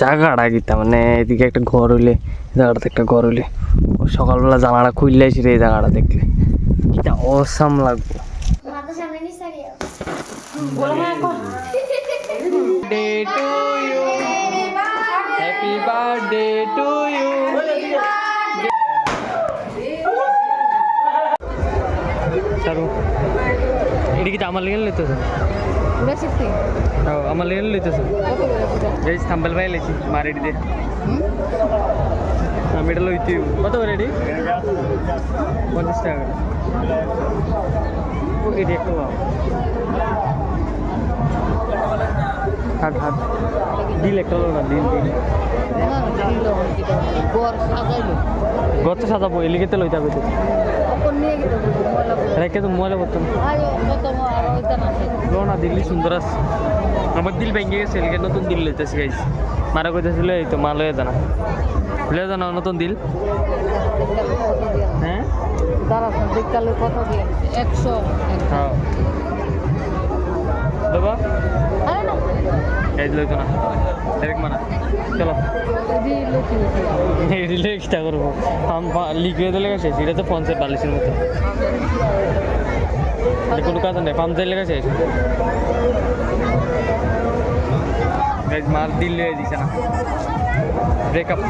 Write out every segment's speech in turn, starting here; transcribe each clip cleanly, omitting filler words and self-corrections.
জায়গাটা কিতা মানে এদিকে একটা ঘর হইলে জায়গাটাতে একটা ঘর হইলে সকালবেলা জানালা খুললে এসে এই জায়গাটা দেখলে কিতা অসাম লাগবে। Happy birthday to you. এদিকে আমার লেগে লইতেছে আমার লেগে লইতেছে এই থাম্বেল ভাই লেছি মারেডি দে আমি এটা লইতে কত করে রেডি 50 টাকা ও এটি একটু হাট হাট দিল একটা না দিল দিল ঘর তো সাজাবো এলিগেতে লইতে হবে রেখে তো ময়লা করতাম না দিল্লি সুন্দর আছে আমার দিল ভেঙে গেছে এলিগে নতুন দিল লইতেছি গাইছি মারা কইতেছিল এই তো মাল হয়ে জানা ভুলে জানা নতুন দিল হ্যাঁ হ্যাঁ দেবা এই লইতো না ডাইরেক্ট মানা চলো দিলে কিটা করবো লিকুয়ে দিলে গেছে সেটা তো ফোনসের বালিশের মতো কোনো কাজ নেই পাম্প চাইলে গেছে মাল দিলে দিছে না ব্রেকআপ।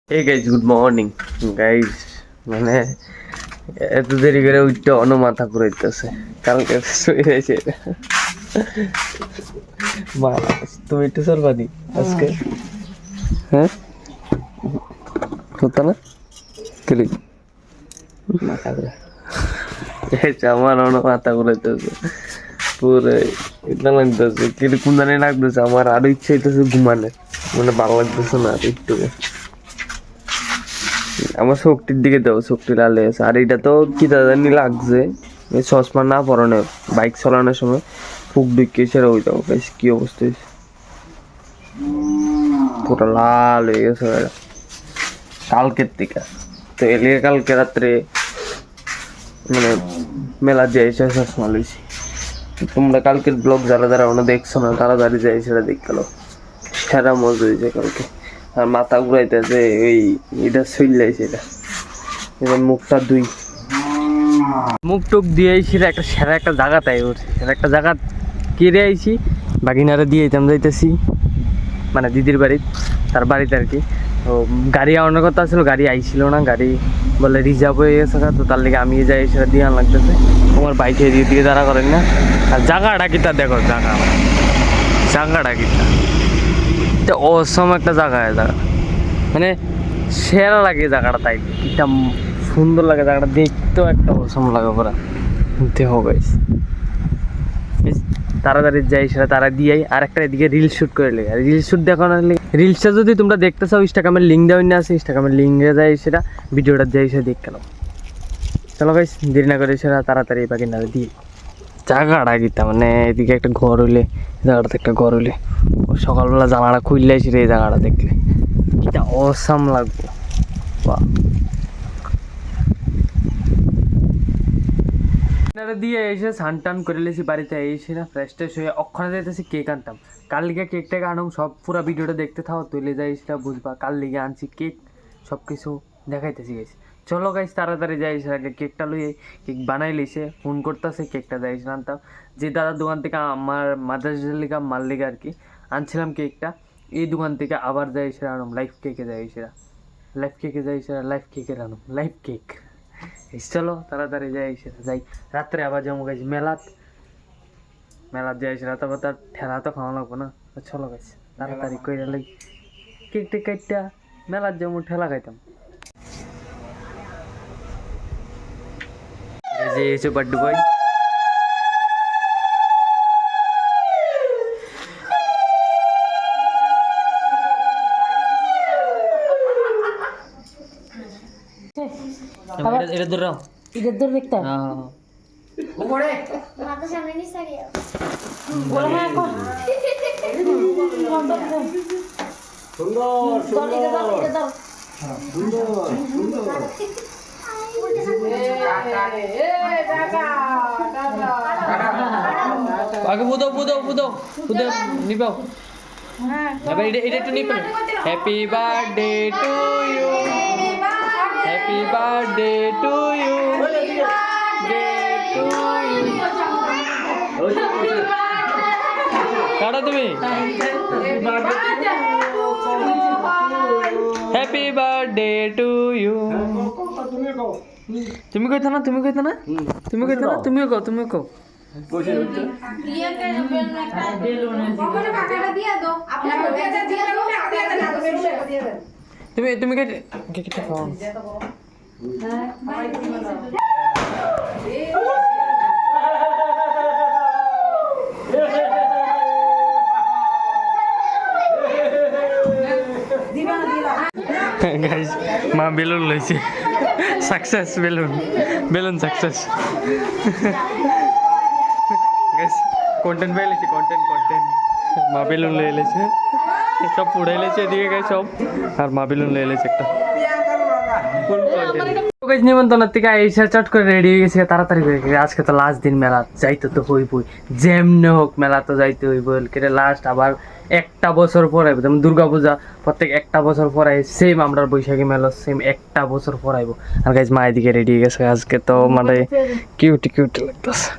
এই গাইজ গুড মর্নিং গাইজ মানে এত দেরি করে উঠতে অন্য মাথা ঘুরাইতেছে কালকে শুয়ে রয়েছে তুমি একটু চলবাদি আজকে হ্যাঁ হতো না কেলি মাথা ঘুরা আমার অন্য মাথা ঘুরাইতেছে পুরো এটা লাগতেছে কিন্তু কোন জানি লাগতেছে আমার আরো ইচ্ছা হইতেছে ঘুমানে মানে ভালো লাগতেছে না একটু আমার শক্তির দিকে দেবো শক্তি লালে আছে আর এটা তো কি জানি লাগছে চশমা না পরানো বাইক চালানোর সময় ফুক ঢুকে সেরা হয়ে যাবো বেশ কি অবস্থা হয়েছে পুরো লাল হয়ে গেছে কালকের থেকে তো এলিয়ে কালকে রাত্রে মানে মেলা দিয়ে এসে চশমা লইছি তোমরা কালকের ব্লগ যারা যারা ওনা দেখছো না তাড়াতাড়ি যাই সেটা দেখ গেল সেরা মজা হয়েছে কালকে আর মাথা ঘুরাইতেছে ওই এটা চললেছে এটা এবার মুখটা দুই মুখ টুক দিয়ে আইসি একটা সেরা একটা জায়গা তাই ওর সেরা একটা জায়গা কেড়ে আইছি বাগিনারে দিয়ে যেতাম যাইতেছি মানে দিদির বাড়ি তার বাড়িতে আর কি তো গাড়ি আনার কথা ছিল গাড়ি আইছিল না গাড়ি বলে রিজার্ভ হয়ে গেছে তো তার লেগে আমি যাই সেটা দিয়ে আন লাগতেছে তোমার বাইকে এদিকে দিয়ে দাঁড়া করেন না আর জায়গাটা কিতা দেখো জায়গাটা কিতা এটা অসম একটা জায়গা মানে সেরা লাগে জায়গাটা তাই কিটা সুন্দর লাগে জায়গাটা দেখতেও একটা অসম লাগে পুরা দেহ গাইস তাড়াতাড়ি যাই সেটা তারা দিয়াই আর একটা এদিকে রিল শুট করে লেগে রিল শুট দেখানোর লেগে রিলসটা যদি তোমরা দেখতে চাও ইনস্টাগ্রামের লিঙ্ক দেওয়া না আছে ইনস্টাগ্রামের লিঙ্কে যাই সেটা ভিডিওটা যাই সে দেখতে নাও চলো গাইস দেরি না করে সেটা তাড়াতাড়ি বাকি না দিয়ে জায়গাটা কিতা মানে এদিকে একটা ঘর হইলে জায়গাটাতে একটা ঘর হইলে সকালবেলা জানালা খুললে এসে এই জায়গাটা দেখলে কিতা অসাম লাগবো বাহ দিয়ে এসে স্নান টান করে লেছি বাড়িতে এসে না ফ্রেশ ট্রেশ হয়ে অক্ষণে যাইতেছি কেক আনতাম কাল লিগে কেকটাকে আনুম সব পুরো ভিডিওটা দেখতে থাও তুলে যাই সেটা বুঝবা কাল লিগে আনছি কেক সব কিছু দেখাইতেছি গেছি চলো গাইস তাড়াতাড়ি যাই আগে কেকটা লইয়ে কেক বানাই লিছে ফোন করতেছে কেকটা যাই আনতাম যে দাদার দোকান থেকে আমার মাদ্রাসার লিগা মাল লিগা আর কি আনছিলাম কেকটা এই দোকান থেকে আবার যাই সেরা আনুম লাইফ কেকে যাই সেরা লাইফ কেকের আনুম লাইফ কেক চলো তাড়াতাড়ি যাই সেটা যাই রাত্রে আবার যাবো গাইছি মেলাত যাই সেটা তারপর তার ঠেলা তো খাওয়া লাগবো না চলো গাইছি তাড়াতাড়ি কইরা লাগি কেক টেক কাটটা মেলাত যাবো ঠেলা খাইতাম যে এসে বার্থডে বয় এটা দূর রাও এটা দূর দেখতে হ্যাঁ উপরে মাথা সামনে নি সারিয়া বড় হ্যাঁ কর সুন্দর সুন্দর সুন্দর আগে বুদাও নিবাও এবার এটা একটু নিবেন happy birthday to you happy birthday to you কাটা তুমি হ্যাপি বার্থডে টু ইউ তুমি কইতা না তুমিও কও তুমি কেটে খাও গাইস মা বেলুন লইছে success balloon success guys content পাইলেছি কন্টেন্ট মা বেলুন লয়ে এলেছে সব পুড়াই লেছে এদিকে গাইস সব আর মা বেলুন লয়ে এলেছে একটা ফুল কন্টেন্ট গাইস নিমন্ত্রণের থেকে আইসা চট করে রেডি হয়ে গেছে তাড়াতাড়ি করে আজকে তো লাস্ট দিন মেলা যাইতে তো হইবই যেমনে হোক মেলা তো যাইতে হইব কেটে লাস্ট আবার একটা বছর পর আইব যেমন দুর্গা পূজা প্রত্যেক একটা বছর পর আই সেম আমরা বৈশাখী মেলা সেম একটা বছর পর আইব আর গাইস মা এদিকে রেডি হয়ে গেছে আজকে তো মানে কিউট লাগতেছে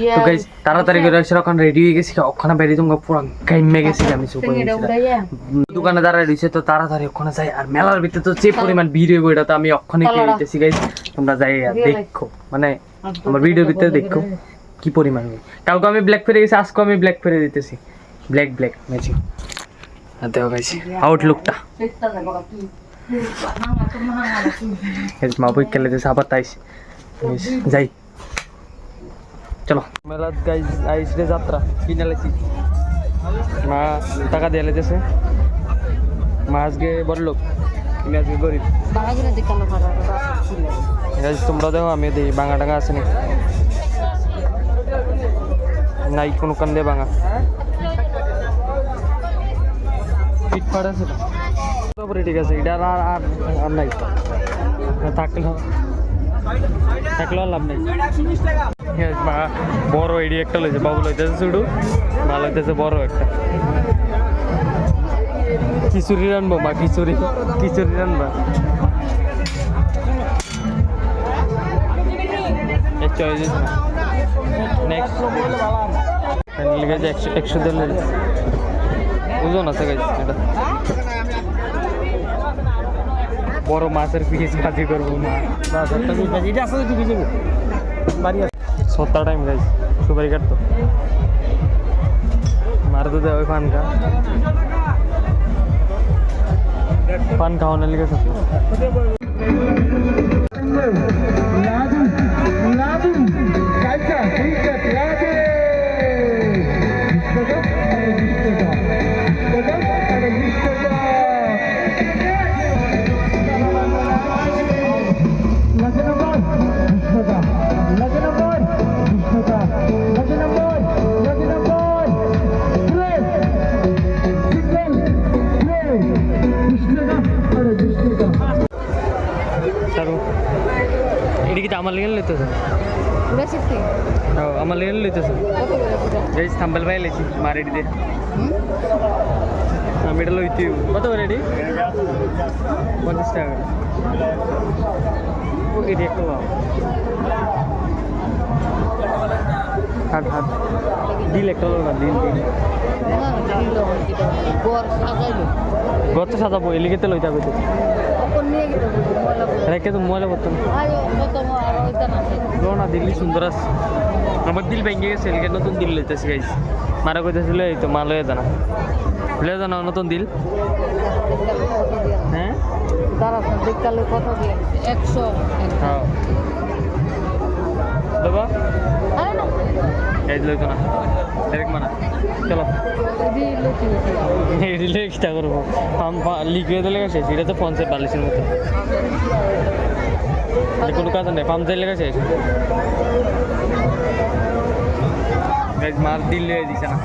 তো গাইস তাড়াতাড়ি করে সেরকম রেডি হয়ে গেছি ওখানে বেরিয়ে তুমি পুরো গাইমে গেছি আমি সুপার দোকানে দাঁড়ায় রয়েছে তো তাড়াতাড়ি ওখানে যাই আর মেলার ভিতরে তো যে পরিমাণ ভিড় হইব এটা তো আমি ওখানে কে দিতেছি গাইস তোমরা যাই আর দেখো মানে আমার ভিডিওর ভিতরে দেখো কি পরিমাণ কালকে আমি ব্ল্যাক ফেরে গেছি আজকে আমি ব্ল্যাক ফেরে দিতেছি ব্ল্যাক ম্যাচিং আর দেখো গাইস আউটলুকটা মা বই খেলে যে সাবাত আইস যাই চলো মেলা গাইস আইস রে যাত্রা কিনে লেছি মা টাকা দিয়ে লেতেছে মা আজকে বড় লোক আমি আজকে গরিব গাইস তোমরা দেখো আমি দিই বাঙা টাঙা আছে নাই কোনো কান্দে বাঙা পিঠ ফাট আছে পুরোপুরি ঠিক আছে এটা আর নাই থাকলেও লাভ নেই বড় এডি একটা লইছে বাবু লইতেছে শুধু মা লইতেছে বড় একটা খিচুড়ি রানবো মা খিচুড়ি রানবা নেক্সট লেগেছে 100 দিন ওজন আছে গাইস এটা বড় মাছের পিস ভাজি করবো সত্তর টাইম গাইস সুপারি কাটতো মার তো দেওয়া পান খাওয়ানোর লিগে সত্য এটা আমার লেগে লইতেছে আমার লেগে লইতেছে এই থাম্বেল ভাই লেছি মারেডি দে আমি এটা লইতে কত রেডি 50 টাকা ওকে দেখো হাট দিল একটা না দিল গত সাজাবো এলিগেতে লইতে হবে রেখে তো ময়লা করতাম না দিল্লি সুন্দর আছে আমার দিল ভেঙে গেছে এলিগে নতুন দিল লইতেছি গাইস মারা কইতেছিল এই তো মা লয়ে জানা নতুন দিল হ্যাঁ হ্যাঁ দেবা এই লইতো না ডাইরেক্ট মানা চলো রিলে কিটা করবো লিকুইড লেগে শেষ এটা তো পঞ্চায়েত বালিশের মতো কোনো কাজ নেই পাম্পের লেগে শেষ মার দিল লেগে দিছে না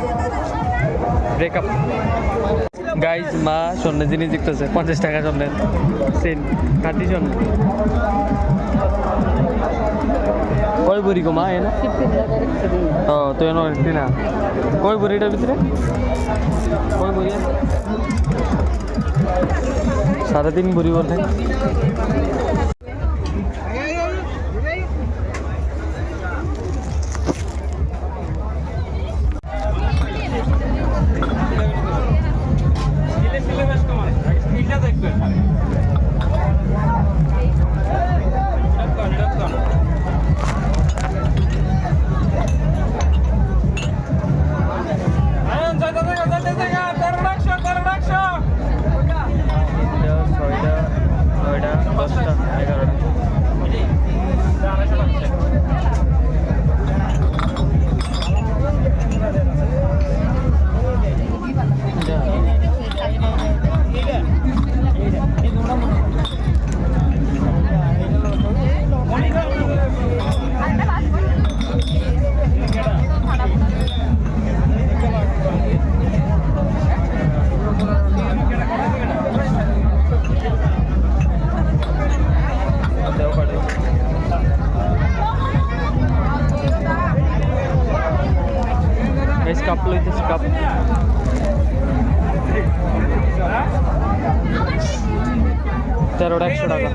ব্রেকআপ গাইজ মা স্বর্ণের জিনিস দেখতেছে 50 টাকা স্বর্ণের সেন খাটি স্বর্ণ কয় ভরি কমা এনে ও তো এনে একটি না কয় ভরিটার ভিতরে কয় ভরি আছে 3.5 ভরি বলতে কাপ লইতেছি কাপ 13 100 টাকা